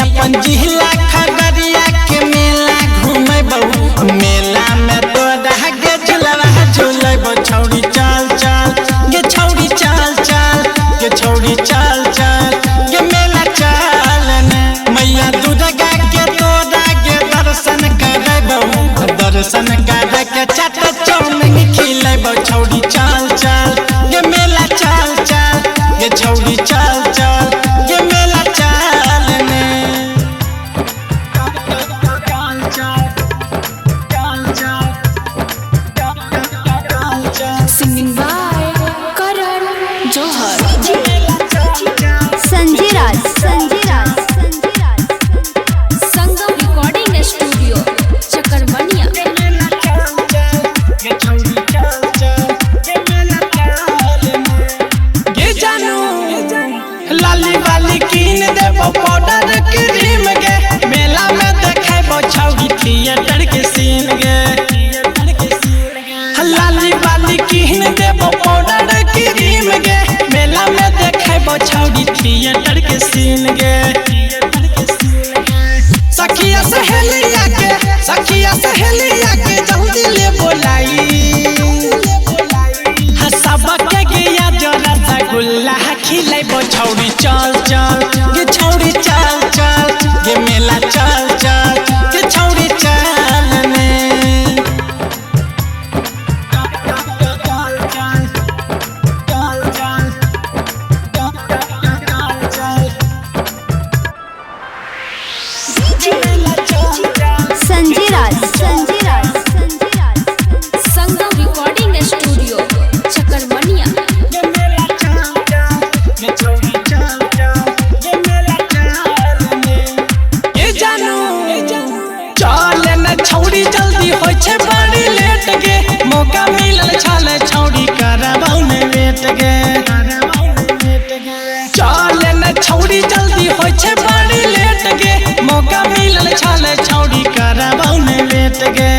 अपन जिला खगड़िया के मेला घूमे बहु मेला में तो रह गे झुलवा झुलेबो छौड़ी चाल चाल गे छौड़ी चाल चाल गे छौड़ी चाल चाल गे मेला चाल ने मैया दुर्गा के तोरा गे दर्शन करे बहु दर्शन करे के चट चौमिन खिलेबो छौड़ी चाल चाल गे मेला चाल चाल गे छौड़ी चाल चाल गे मेला चाल ने Singing by Karan Johar. Sanjay Raj Sangam Recording Studio, Chakarmania. गे जानू लाली वाली कीन देबो पाउडर क्रीम गे मेला में देखेबो छौड़ी थिएटर के सीन गे लाली वाली कीन देबो पाउडर क्रीम गे मेला में देखेबो छौड़ी थिएटर के सीन गे सखिया सहेलिया के जल्दी ले बोलाई सबके गया जो रसगुल्ला खिलेबो छौड़ी चाल चाल गे छौड़ी चाल चाल गे मेला चाल चाल गे छौड़ी चाल ने संजय राज Sangam Recording Studio, Chakarmania. ये जानू चल न छौड़ी जल्दी होय छै बड़ी लेट गे मौका मिलल छले छौड़ी करबाउ ने वेट गे चल न छौड़ी जल्दी होय छै बड़ी लेट गे मौका मिलल छले छौड़ी करबाउ ने वेट गे